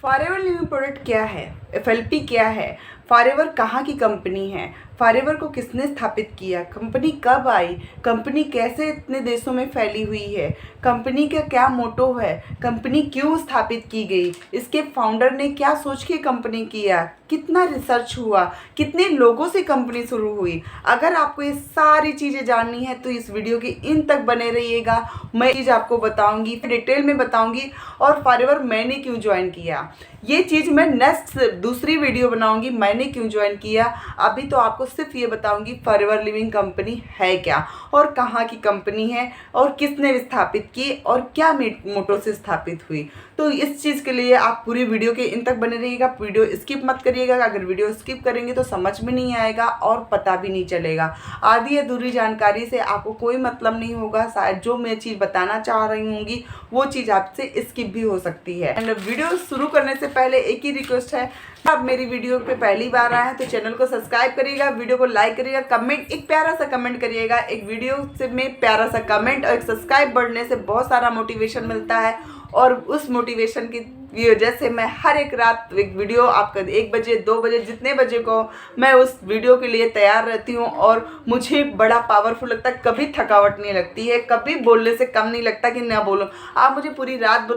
Forever living product क्या है, FLP क्या है, फॉरएवर कहाँ की कंपनी है, फॉरएवर को किसने स्थापित किया, कंपनी कब आई, कंपनी कैसे इतने देशों में फैली हुई है, कंपनी का क्या मोटो है, कंपनी क्यों स्थापित की गई, इसके फाउंडर ने क्या सोच के कंपनी किया, कितना रिसर्च हुआ, कितने लोगों से कंपनी शुरू हुई। अगर आपको ये सारी चीज़ें जाननी है तो इस वीडियो के इन तक बने रहिएगा। मैं चीज़ आपको बताऊंगी, डिटेल में बताऊंगी और फॉरएवर मैंने क्यों ज्वाइन किया। ये चीज़ मैं नेक्स्ट दूसरी वीडियो बनाऊंगी, मैंने क्यों ज्वाइन किया। अभी तो आपको सिर्फ ये बताऊंगी फॉरएवर लिविंग कंपनी है क्या और कहाँ की कंपनी है और किसने स्थापित की और क्या मोटो से स्थापित हुई। तो इस चीज़ के लिए आप पूरी वीडियो के इन तक बने रहिएगा, वीडियो स्किप मत करिएगा। अगर वीडियो स्किप करेंगे तो समझ में नहीं आएगा और पता भी नहीं चलेगा। आधी अधूरी जानकारी से आपको कोई मतलब नहीं होगा। शायद जो मैं चीज़ बताना चाह रही होंगी वो चीज़ आपसे स्किप भी हो सकती है। एंड वीडियो शुरू करने से पहले एक ही रिक्वेस्ट है, आप मेरी वीडियो पे पहली बार आए हैं तो चैनल को सब्सक्राइब करिएगा, वीडियो को लाइक करिएगा, कमेंट एक प्यारा सा कमेंट करिएगा। एक वीडियो से में प्यारा सा कमेंट और एक सब्सक्राइब बढ़ने से बहुत सारा मोटिवेशन मिलता है और उस मोटिवेशन की वजह से मैं हर एक रात एक वीडियो आपका 1 बजे 2 बजे जितने बजे को मैं उस वीडियो के लिए तैयार रहती हूँ और मुझे बड़ा पावरफुल लगता है। कभी थकावट नहीं लगती है, कभी बोलने से कम नहीं लगता कि ना बोलो। आप मुझे पूरी रात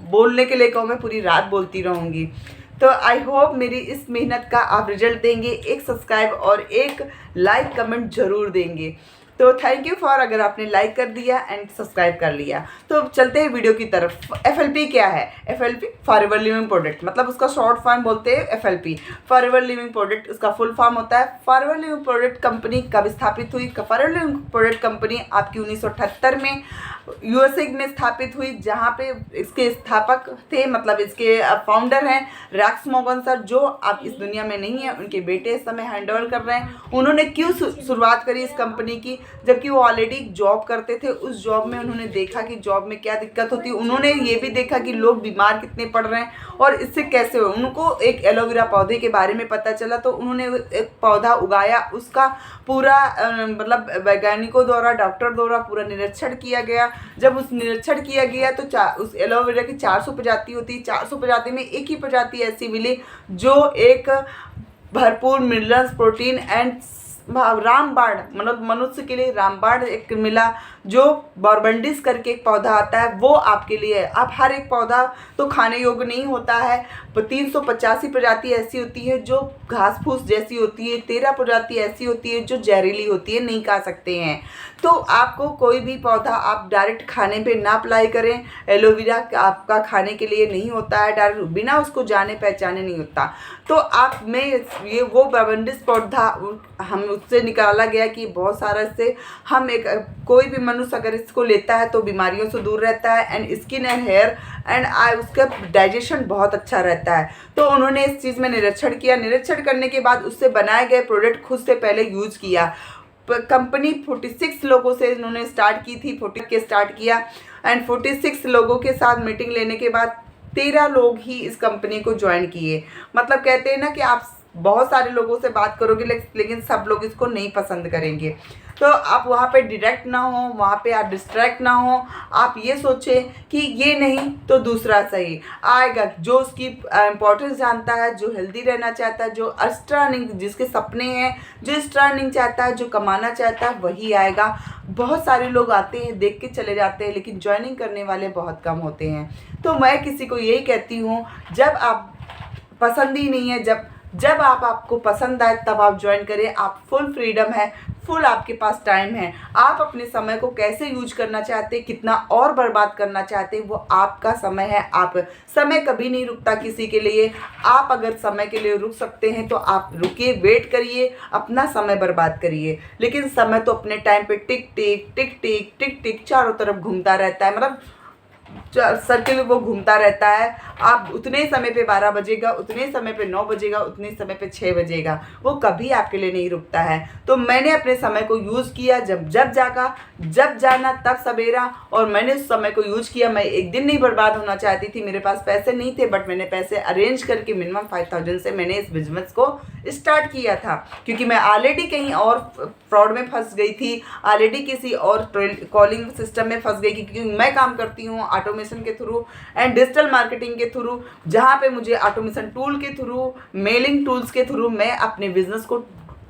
बोलने के लिए कहो, मैं पूरी रात बोलती रहूँगी। तो आई होप मेरी इस मेहनत का आप रिजल्ट देंगे, एक सब्सक्राइब और एक लाइक कमेंट जरूर देंगे। तो थैंक यू फॉर, अगर आपने लाइक कर दिया एंड सब्सक्राइब कर लिया। तो चलते हैं वीडियो की तरफ। एफएलपी क्या है? एफएलपी फॉरएवर लिविंग प्रोडक्ट, मतलब उसका शॉर्ट फॉर्म बोलते हैं एफएलपी, फॉरएवर लिविंग प्रोडक्ट। उसका फुल फॉर्म होता है फॉरएवर लिविंग प्रोडक्ट कंपनी कब स्थापित हुई? फॉरएवर लिविंग प्रोडक्ट कंपनी आपकी 1978 में यूएसए में स्थापित हुई, जहाँ पे इसके स्थापक थे, मतलब इसके फाउंडर हैं रैक्स मॉर्गन सर, जो अब इस दुनिया में नहीं है। उनके बेटे इस समय हैंडओवर कर रहे हैं। उन्होंने क्यों शुरुआत करी इस कंपनी की, जबकि वो ऑलरेडी जॉब करते थे। उस जॉब में उन्होंने देखा कि जॉब में क्या दिक्कत होती है। उन्होंने ये भी देखा कि लोग बीमार कितने पड़ रहे हैं और इससे कैसे हो। उनको एक एलोवेरा पौधे के बारे में पता चला, तो उन्होंने एक पौधा उगाया। उसका पूरा मतलब वैज्ञानिकों द्वारा, डॉक्टर द्वारा पूरा निरीक्षण किया गया। जब उस निरीक्षण किया गया तो उस एलोवेरा की 400 प्रजाति होती है। 400 प्रजाति में एक ही प्रजाति ऐसी मिली जो एक भरपूर मिनरल्स, प्रोटीन एंड रामबाण, मतलब मनुष्य के लिए रामबाण एक मिला, जो बॉरबंडिस करके एक पौधा आता है, वो आपके लिए है। अब हर एक पौधा तो खाने योग्य नहीं होता है। 385 प्रजाति ऐसी होती है जो घास फूस जैसी होती है। 13 प्रजाति ऐसी होती है जो जहरीली होती है, नहीं खा सकते हैं। तो आपको कोई भी पौधा आप डायरेक्ट खाने पे ना अप्लाई करें। एलोवेरा आपका खाने के लिए नहीं होता है, डायरेक्ट बिना उसको जाने पहचाने नहीं होता। तो आप में ये वो बॉरबंडिस पौधा हम उससे निकाला गया कि बहुत सारा इससे हम एक कोई भी मनुष्य अगर इसको लेता है तो बीमारियों से दूर रहता है and skin and hair and उसका डाइजेशन बहुत अच्छा रहता है। तो उन्होंने इस चीज़ में निरीक्षण किया। निरीक्षण करने के बाद उससे बनाए गए प्रोडक्ट खुद से पहले यूज़ किया। कंपनी 46 लोगों से इन्होंने स्टार्ट की थी, 40 के स्टार्ट किया एंड 46 लोगों के साथ मीटिंग लेने के बाद 13 लोग ही इस कंपनी को ज्वाइन किए। मतलब कहते हैं ना कि आप बहुत सारे लोगों से बात करोगे लेकिन सब लोग इसको नहीं पसंद करेंगे। तो आप वहाँ पे डायरेक्ट ना हो, वहाँ पे आप डिस्ट्रैक्ट ना हो। आप ये सोचें कि ये नहीं तो दूसरा सही आएगा, जो उसकी इम्पोर्टेंस जानता है, जो हेल्दी रहना चाहता है, जो एक्स्ट्रा अर्निंग, जिसके सपने हैं, जो एक्स्ट्रा अर्निंग चाहता है, जो कमाना चाहता है, वही आएगा। बहुत सारे लोग आते हैं, देख के चले जाते हैं, लेकिन ज्वाइनिंग करने वाले बहुत कम होते हैं। तो मैं किसी को यही कहती हूँ, जब आप पसंद ही नहीं है, जब आपको पसंद आए तब आप ज्वाइन करें। आप फुल फ्रीडम है, फुल आपके पास टाइम है। आप अपने समय को कैसे यूज करना चाहते हैं, कितना और बर्बाद करना चाहते हैं, वो आपका समय है। आप समय कभी नहीं रुकता किसी के लिए। आप अगर समय के लिए रुक सकते हैं तो आप रुकिए, वेट करिए, अपना समय बर्बाद करिए। लेकिन समय तो अपने टाइम पे टिक टिक टिक टिक टिक टिक चारों तरफ घूमता रहता है, मतलब सर्किल वो घूमता रहता है। आप उतने समय पे 12 बजेगा, उतने समय पे 9 बजेगा, उतने समय पे 6 बजेगा, वो कभी आपके लिए नहीं रुकता है। तो मैंने अपने समय को यूज़ किया, जब जब जाना तब सवेरा, और मैंने उस समय को यूज किया। मैं एक दिन नहीं बर्बाद होना चाहती थी। मेरे पास पैसे नहीं थे, बट मैंने पैसे अरेंज करके मिनिमम 5000 से मैंने इस बिजनेस को स्टार्ट किया था, क्योंकि मैं ऑलरेडी कहीं और फ्रॉड में फंस गई थी, ऑलरेडी किसी और कॉलिंग सिस्टम में फंस गई, क्योंकि मैं काम करती हूँ ऑटोमेशन ऑटोमेशन के थ्रू एंड डिजिटल मार्केटिंग के थ्रू, जहाँ पे मुझे ऑटोमेशन टूल के थ्रू, मेलिंग टूल्स के थ्रू मैं अपने बिजनेस को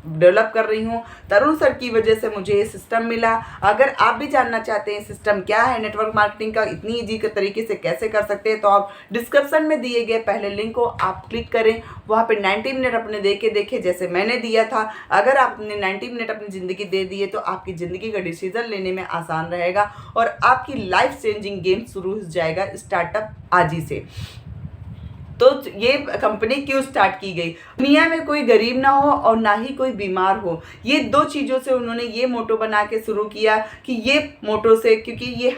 डेवलप कर रही हूँ। तरुण सर की वजह से मुझे ये सिस्टम मिला। अगर आप भी जानना चाहते हैं सिस्टम क्या है, नेटवर्क मार्केटिंग का इतनी ईजी के तरीके से कैसे कर सकते हैं, तो आप डिस्क्रिप्शन में दिए गए पहले लिंक को आप क्लिक करें, वहाँ पे 90 मिनट अपने देखे जैसे मैंने दिया था। अगर आपने 90 मिनट अपनी ज़िंदगी दे दिए तो आपकी ज़िंदगी का डिसीजन लेने में आसान रहेगा और आपकी लाइफ चेंजिंग गेम शुरू हो जाएगा स्टार्टअप आज ही से। तो ये कंपनी क्यों स्टार्ट की गई? दुनिया में कोई गरीब ना हो और ना ही कोई बीमार हो, ये दो चीज़ों से उन्होंने ये मोटो बना के शुरू किया कि ये मोटो से, क्योंकि ये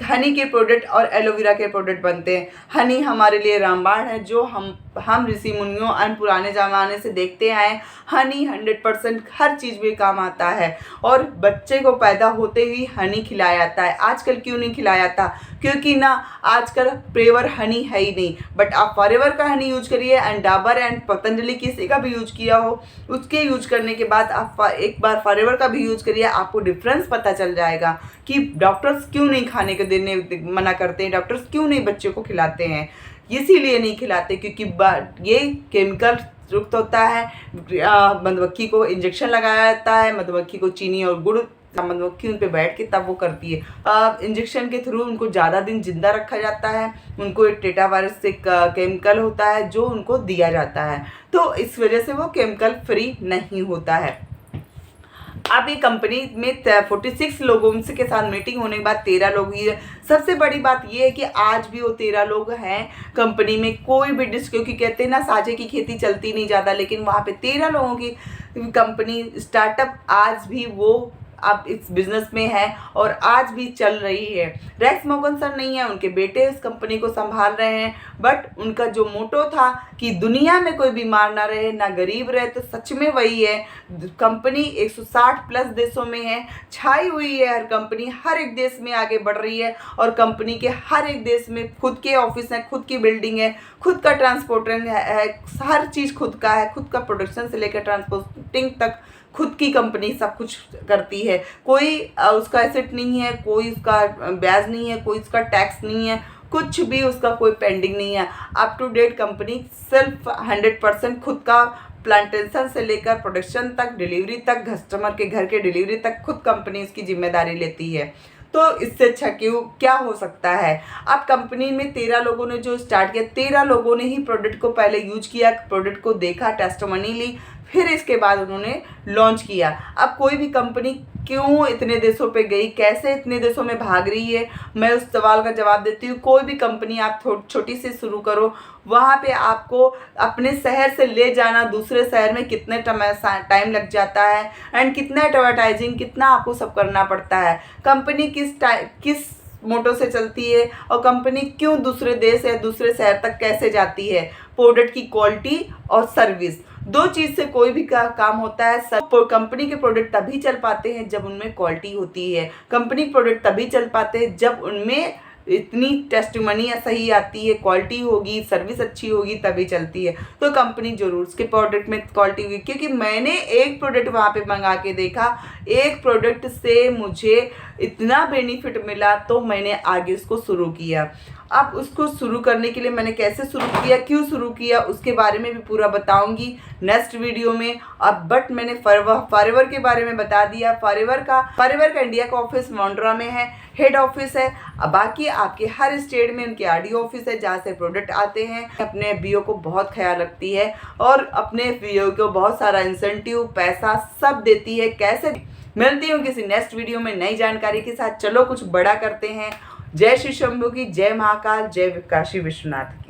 हनी के प्रोडक्ट और एलोवेरा के प्रोडक्ट बनते हैं। हनी हमारे लिए रामबाण है, जो हम ऋषि मुनियों और पुराने ज़माने से देखते आए। हनी 100% हर चीज़ में काम आता है और बच्चे को पैदा होते ही हनी खिलाया जाता है। आजकल क्यों नहीं खिलाया जाता? क्योंकि ना आजकल प्योर हनी है ही नहीं। बट आप फॉरएवर का हनी यूज करिए एंड डाबर एंड पतंजलि किसी का भी यूज किया हो, उसके यूज करने के बाद आप एक बार फॉरएवर का भी यूज करिए, आपको डिफरेंस पता चल जाएगा कि डॉक्टर्स क्यों नहीं खाने को देने मना करते हैं, डॉक्टर्स क्यों नहीं बच्चों को खिलाते हैं। इसीलिए नहीं खिलाते क्योंकि ये केमिकल युक्त होता है। मधुमक्खी को इंजेक्शन लगाया जाता है, मधुमक्खी को चीनी और गुड़, मधुमक्खी उन पे बैठ के तब वो करती है। इंजेक्शन के थ्रू उनको ज़्यादा दिन जिंदा रखा जाता है। उनको एक टेटा वायरस से केमिकल होता है जो उनको दिया जाता है, तो इस वजह से वो केमिकल फ्री नहीं होता है। अब ये कंपनी में 46 लोगों के साथ मीटिंग होने के बाद 13 लोग ही है। सबसे बड़ी बात ये है कि आज भी वो 13 लोग हैं कंपनी में। कोई भी क्योंकि कहते हैं ना साझे की खेती चलती नहीं ज़्यादा, लेकिन वहाँ पे 13 लोगों की कंपनी स्टार्टअप आज भी वो अब इस बिजनेस में है और आज भी चल रही है। रेक्स मोगन सर नहीं है, उनके बेटे इस कंपनी को संभाल रहे हैं। बट उनका जो मोटो था कि दुनिया में कोई बीमार ना रहे, ना गरीब रहे, तो सच में वही है। कंपनी 160 प्लस देशों में है, छाई हुई है। हर कंपनी हर एक देश में आगे बढ़ रही है और कंपनी के हर एक देश में खुद के ऑफिस हैं, खुद की बिल्डिंग है, खुद का ट्रांसपोर्टर है, हर चीज़ खुद का है। खुद का प्रोडक्शन से लेकर ट्रांसपोर्टिंग तक खुद की कंपनी सब कुछ करती है। कोई उसका एसेट नहीं है, कोई उसका ब्याज नहीं है, कोई उसका टैक्स नहीं है, कुछ भी उसका कोई पेंडिंग नहीं है। अप टू डेट कंपनी सिर्फ 100% खुद का प्लांटेशन से लेकर प्रोडक्शन तक, डिलीवरी तक, कस्टमर के घर के डिलीवरी तक खुद कंपनी इसकी जिम्मेदारी लेती है। तो इससे अच्छा क्या हो सकता है? अब कंपनी में 13 लोगों ने जो स्टार्ट किया, 13 लोगों ने ही प्रोडक्ट को पहले यूज किया, प्रोडक्ट को देखा, टेस्टिमनी ली, फिर इसके बाद उन्होंने लॉन्च किया। अब कोई भी कंपनी क्यों इतने देशों पे गई, कैसे इतने देशों में भाग रही है, मैं उस सवाल का जवाब देती हूँ। कोई भी कंपनी आप छोटी से शुरू करो, वहाँ पे आपको अपने शहर से ले जाना दूसरे शहर में कितने टाइम लग जाता है एंड कितना एडवर्टाइजिंग, कितना आपको सब करना पड़ता है। कंपनी किस मोटो से चलती है और कंपनी क्यों दूसरे देश या दूसरे शहर तक कैसे जाती है। प्रोडक्ट की क्वालिटी और सर्विस, दो चीज़ से कोई भी काम होता है। सब कंपनी के प्रोडक्ट तभी चल पाते हैं जब उनमें क्वालिटी होती है। कंपनी प्रोडक्ट तभी चल पाते हैं जब उनमें इतनी टेस्टिमनी सही आती है, क्वालिटी होगी, सर्विस अच्छी होगी, तभी चलती है। तो कंपनी जरूर उसके प्रोडक्ट में क्वालिटी हुई, क्योंकि मैंने एक प्रोडक्ट वहाँ पे मंगा के देखा, एक प्रोडक्ट से मुझे इतना बेनिफिट मिला तो मैंने आगे उसको शुरू किया। अब उसको शुरू करने के लिए मैंने कैसे शुरू किया, क्यों शुरू किया, उसके बारे में भी पूरा बताऊंगी नेक्स्ट वीडियो में। अब बट मैंने फॉरएवर के बारे में बता दिया। फॉरएवर का इंडिया का ऑफिस मोंड्रा में है, हेड ऑफिस है। अब बाकी आपके हर स्टेट में उनके आरडीओ ऑफिस है जहाँ से प्रोडक्ट आते हैं। अपने बीओ को बहुत ख्याल रखती है और अपने बीओ को बहुत सारा इंसेंटिव, पैसा सब देती है। कैसे मिलती हूँ किसी नेक्स्ट वीडियो में नई जानकारी के साथ। चलो कुछ बड़ा करते हैं। जय श्री शंभू की, जय महाकाल, जय काशी विश्वनाथ की।